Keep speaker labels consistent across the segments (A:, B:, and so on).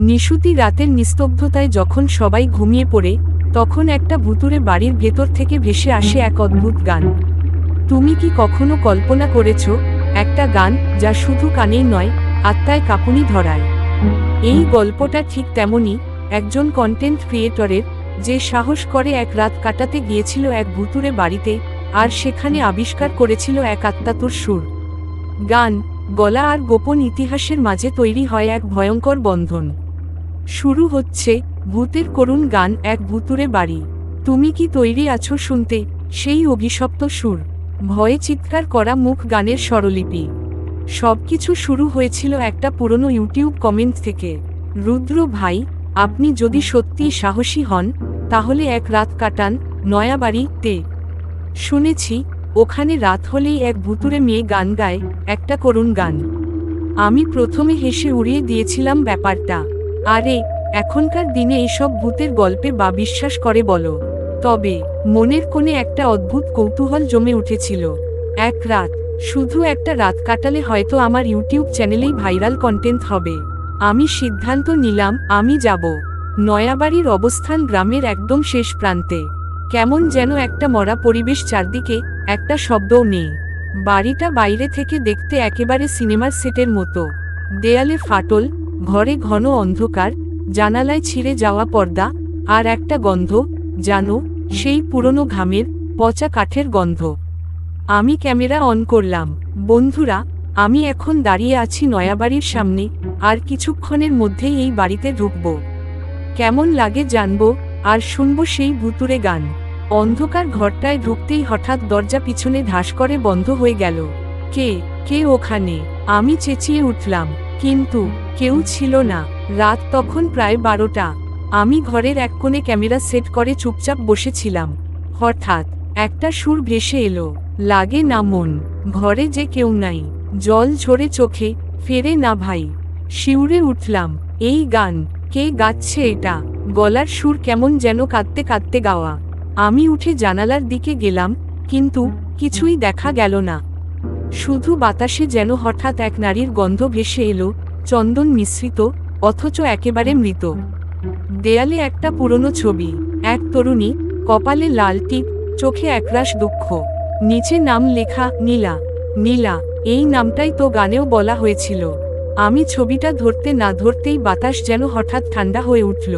A: নিশুতি রাতের নিস্তব্ধতায় যখন সবাই ঘুমিয়ে পড়ে, তখন একটা ভুতুড়ে বাড়ির ভেতর থেকে ভেসে আসে এক অদ্ভুত গান। তুমি কি কখনো কল্পনা করেছ, একটা গান যা শুধু কানেই নয়, আত্মায় কাঁপুনি ধরায়? এই গল্পটা ঠিক তেমনই, একজন কন্টেন্ট ক্রিয়েটরের, যে সাহস করে এক রাত কাটাতে গিয়েছিল এক ভুতুড়ে বাড়িতে, আর সেখানে আবিষ্কার করেছিল এক আত্মাতুর সুর, গান, গলা আর গোপন ইতিহাসের মাঝে তৈরি হয় এক ভয়ঙ্কর বন্ধন। শুরু হচ্ছে ভূতের করুণ গান, এক ভুতুড়ে বাড়ি। তুমি কি তৈরি আছো শুনতে সেই অভিশপ্ত সুর, ভয়ে চিৎকার করা মুখ, গানের স্বরলিপি? সবকিছু শুরু হয়েছিল একটা পুরনো ইউটিউব কমেন্ট থেকে। রুদ্র ভাই, আপনি যদি সত্যিই সাহসী হন, তাহলে এক রাত কাটান নয়াবাড়িতে। শুনেছি ওখানে রাত হলেই এক ভুতুড়ে মেয়ে গান গায়, একটা করুণ গান। আমি প্রথমে হেসে উড়িয়ে দিয়েছিলাম ব্যাপারটা। আরে, এখনকার দিনে এসব ভূতের গল্পে বা বিশ্বাস করে বলো? তবে মনের কোণে একটা অদ্ভুত কৌতূহল জমে উঠেছিল। এক রাত, শুধু একটা রাত কাটালে হয়তো আমার ইউটিউব চ্যানেলেই ভাইরাল কন্টেন্ট হবে। আমি সিদ্ধান্ত নিলাম আমি যাব। নয়াবাড়ির অবস্থান গ্রামের একদম শেষ প্রান্তে। কেমন যেন একটা মরা পরিবেশ, চারদিকে একটা শব্দও নেই। বাড়িটা বাইরে থেকে দেখতে একেবারে সিনেমার সেটের মতো। দেয়ালে ফাটল, ঘরে ঘন অন্ধকার, জানালায় ছিঁড়ে যাওয়া পর্দা, আর একটা গন্ধ, জানো, সেই পুরনো ঘামের, পচা কাঠের গন্ধ। আমি ক্যামেরা অন করলাম। বন্ধুরা, আমি এখন দাঁড়িয়ে আছি নয়াবাড়ির সামনে, আর কিছুক্ষণের মধ্যেই এই বাড়িতে ঢুকব। কেমন লাগে জানবো, আর শুনবো সেই ভুতুড়ে গান। অন্ধকার ঘরটায় ঢুকতেই হঠাৎ দরজা পিছনে ধাস করে বন্ধ হয়ে গেল। কে কে ওখানে? আমি চেঁচিয়ে উঠলাম, কিন্তু কেউ ছিল না। রাত তখন প্রায় 12টা। আমি ঘরের এক কোণে ক্যামেরা সেট করে চুপচাপ বসেছিলাম। হঠাৎ একটা সুর ভেসে এলো, লাগে না মন, ঘরে যে কেউ নাই, জল ঝরে চোখে, ফেরে না ভাই। শিউরে উঠলাম, এই গান কে গাচ্ছে এটা? গলার সুর কেমন যেন কাঁদতে কাঁদতে গাওয়া। আমি উঠে জানালার দিকে গেলাম, কিন্তু কিছুই দেখা গেল না। শুধু বাতাসে যেন হঠাৎ এক নারীর গন্ধ ভেসে এলো, চন্দন মিশ্রিত, অথচ একেবারে মৃত। দেয়ালে একটা পুরনো ছবি, এক তরুণী, কপালে লাল টিপ, চোখে একরাশ দুঃখ, নিচে নাম লেখা নীলা। নীলা, এই নামটাই তো গানেও বলা হয়েছিল। আমি ছবিটা ধরতে না ধরতেই বাতাস যেন হঠাৎ ঠান্ডা হয়ে উঠল।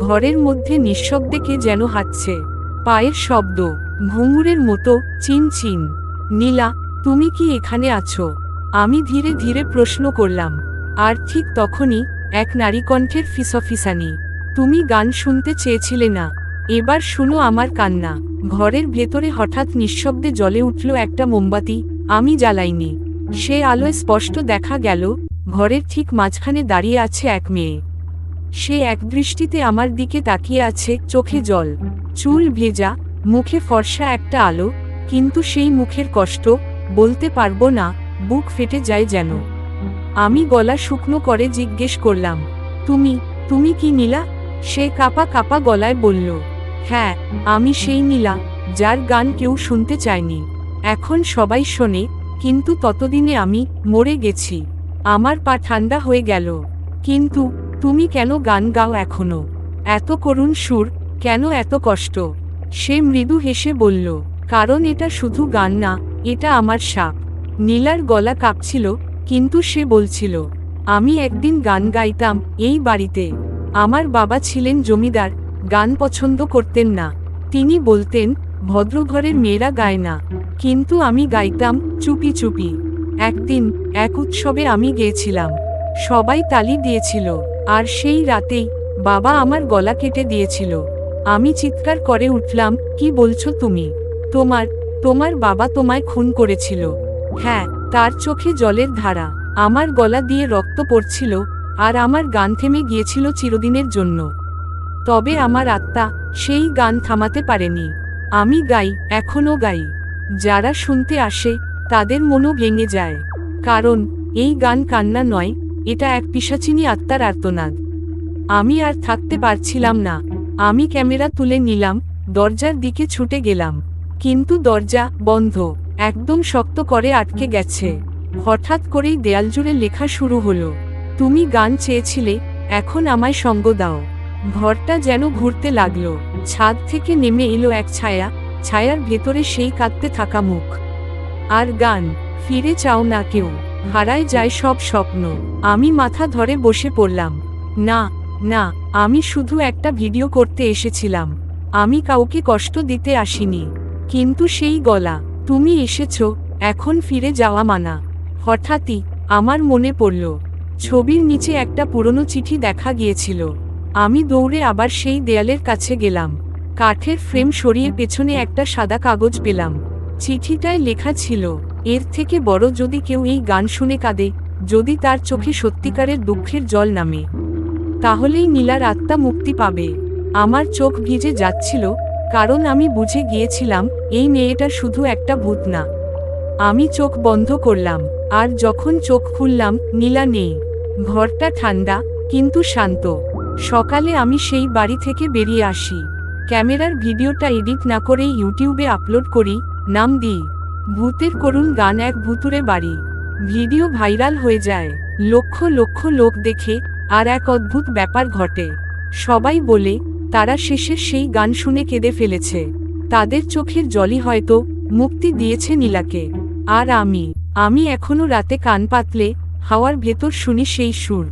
A: ঘরের মধ্যে নিঃশব্দে কে যেন হাঁটছে, পায়ের শব্দ, ঘুঙুরের মতো, চিন চিন। নীলা, তুমি কি এখানে আছো? আমি ধীরে ধীরে প্রশ্ন করলাম। আর ঠিক তখনই এক নারী কণ্ঠের ফিসফিসানি, তুমি গান শুনতে চেয়েছিলে না, এবার শুনো আমার কান্না। ঘরের ভেতরে হঠাৎ নিঃশব্দে জ্বলে উঠল একটা মোমবাতি। আমি জ্বালাইনি। সে আলোয় স্পষ্ট দেখা গেল, ঘরের ঠিক মাঝখানে দাঁড়িয়ে আছে এক মেয়ে। সে একদৃষ্টিতে আমার দিকে তাকিয়ে আছে, চোখে জল, চুল ভেজা, মুখে ফর্সা একটা আলো, কিন্তু সেই মুখের কষ্ট বলতে পারবো না, বুক ফেটে যায় যেন। আমি গলা শুকনো করে জিজ্ঞেস করলাম, তুমি তুমি কি নীলা? সে কাঁপা কাঁপা গলায় বলল, হ্যাঁ, আমি সেই নীলা, যার গান কেউ শুনতে চায়নি। এখন সবাই শোনে, কিন্তু ততদিনে আমি মরে গেছি। আমার পা ঠান্ডা হয়ে গেল। কিন্তু তুমি কেন গান গাও এখনো? এত করুণ সুর, কেন এত কষ্ট? সে মৃদু হেসে বলল, কারণ এটা শুধু গান না, এটা আমার সাপ। নীলার গলা কাঁপছিল, কিন্তু সে বলছিল, আমি একদিন গান গাইতাম এই বাড়িতে। আমার বাবা ছিলেন জমিদার, গান পছন্দ করতেন না। তিনি বলতেন, ভদ্রঘরের মেয়েরা গায় না। কিন্তু আমি গাইতাম চুপি চুপি। একদিন এক উৎসবে আমি গেয়েছিলাম, সবাই তালি দিয়েছিল, আর সেই রাতেই বাবা আমার গলা কেটে দিয়েছিল। আমি চিৎকার করে উঠলাম, কি বলছো তুমি? তোমার তোমার বাবা তোমায় খুন করেছিল? হ্যাঁ। তার চোখে জলের ধারা, আমার গলা দিয়ে রক্ত পড়ছিল, আর আমার গান থেমে গিয়েছিল চিরদিনের জন্য। তবে আমার আত্মা সেই গান থামাতে পারেনি। আমি গাই, এখনো গাই। যারা শুনতে আসে তাদের মনও ভেঙে যায়। কারণ এই গান কান্না নয়, এটা এক পিশাচিনী আত্মার আর্তনাদ। আমি আর থাকতে পারছিলাম না। আমি ক্যামেরা তুলে নিলাম, দরজার দিকে ছুটে গেলাম। কিন্তু দরজা বন্ধ, একদম শক্ত করে আটকে গেছে। হঠাৎ করেই দেয়াল জুড়ে লেখা শুরু হলো, তুমি গান চেয়েছিলে, এখন আমায় সঙ্গ দাও। ঘরটা যেন ঘুরতে লাগলো। ছাদ থেকে নেমে এলো এক ছায়া, ছায়ার ভেতরে সেই কাঁদতে থাকা মুখ। আর গান, ফিরে চাও না কেউ, হারায় যায় সব স্বপ্ন। আমি মাথা ধরে বসে পড়লাম। না, না, আমি শুধু একটা ভিডিও করতে এসেছিলাম। আমি কাউকে কষ্ট দিতে আসিনি। কিন্তু সেই গলা, তুমি এসেছো, এখন ফিরে যাওয়া মানা। হঠাৎই আমার মনে পড়ল, ছবির নিচে একটা পুরনো চিঠি দেখা গিয়েছিল। আমি দৌড়ে আবার সেই দেয়ালের কাছে গেলাম। কাঠের ফ্রেম সরিয়ে পেছনে একটা সাদা কাগজ পেলাম। চিঠিটায় লেখা ছিল, এর থেকে বড় যদি কেউ এই গান শুনে কাঁদে, যদি তার চোখে সত্যিকারের দুঃখের জল নামে, তাহলেই নীলার আত্মা মুক্তি পাবে। আমার চোখ ভিজে যাচ্ছিল, কারণ আমি বুঝে গিয়েছিলাম এই মেয়েটা শুধু একটা ভূত না। আমি চোখ বন্ধ করলাম, আর যখন চোখ খুললাম নীলা নেই। ঘরটা ঠান্ডা, কিন্তু শান্ত। সকালে আমি সেই বাড়ি থেকে বেরিয়ে আসি। ক্যামেরার ভিডিওটা এডিট না করেই ইউটিউবে আপলোড করি, নাম দিই ভূতের করুণ গান এক ভুতুরে বাড়ি। ভিডিও ভাইরাল হয়ে যায়, লক্ষ লক্ষ লোক দেখে, আর এক অদ্ভুত ব্যাপার ঘটে। সবাই বলে তারা শেষে সেই গান শুনে কেঁদে ফেলেছে। তাদের চোখের জলই হয়তো মুক্তি দিয়েছে নীলাকে। আর আমি এখনো রাতে কান পাতলে হাওয়ার ভেতর শুনি সেই সুর।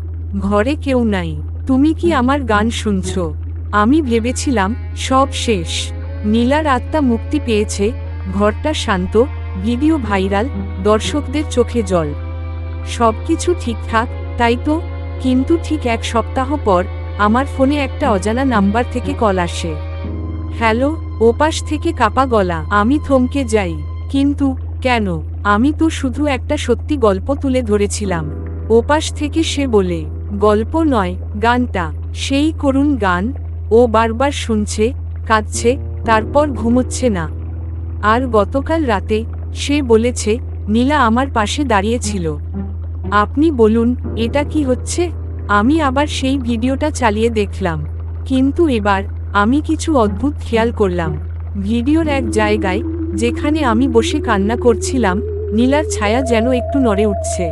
A: ঘরে কেউ নাই, তুমি কি আমার গান শুনছো? আমি ভেবেছিলাম সব শেষ, নীলার আত্মা মুক্তি পেয়েছে, ঘরটা শান্ত, ভিডিও ভাইরাল, দর্শকদের চোখে জল। সবকিছু ঠিকঠাক, তাই তো? কিন্তু ঠিক এক সপ্তাহ পর আমার ফোনে একটা অজানা নাম্বার থেকে কল আসে। হ্যালো, ওপাশ থেকে কাপা গলা। আমি থমকে যাই। কিন্তু কেন? আমি তো শুধু একটা সত্যি গল্প তুলে ধরেছিলাম। ওপাশ থেকে সে বলে, গল্প নয়, গানটা সেই করুণ গান। ও বারবার শুনছে, কাঁদছে, তারপর ঘুমোচ্ছে না। আর গতকাল রাতে সে বলেছে নীলা আমার পাশে দাঁড়িয়েছিল। আপনি বলুন এটা কি হচ্ছে? আমি আবার সেই ভিডিওটা চালিয়ে দেখলাম, কিন্তু এবার আমি কিছু অদ্ভুত খেয়াল করলাম। ভিডিওর এক জায়গায়, যেখানে আমি বসে কান্না করছিলাম, নীলার ছায়া যেন একটু নড়ে উঠছে।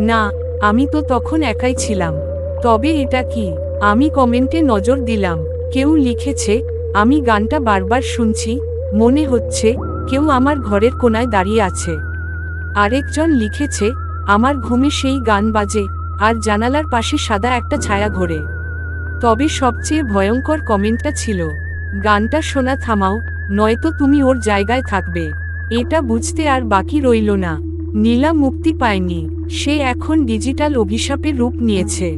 A: না, আমি তো তখন একাই ছিলাম। তবে এটা কি? আমি কমেন্টে নজর দিলাম, কেউ লিখেছে, আমি গানটা বারবার শুনছি, মনে হচ্ছে কেউ আমার ঘরের কোনায় দাঁড়িয়ে আছে। আরেকজন লিখেছে, আমার ঘুমে সেই গান বাজে, আর জানালার পাশে সাদা একটা ছায়া ঘোরে। তবে সবচেয়ে ভয়ঙ্কর কমেন্টটা ছিল, গানটা শোনা থামাও, নয়তো তুমি ওর জায়গায় থাকবে। এটা বুঝতে আর বাকি রইল না, নীলা মুক্তি পায়নি, সে এখন ডিজিটাল অভিশাপের রূপ নিয়েছে।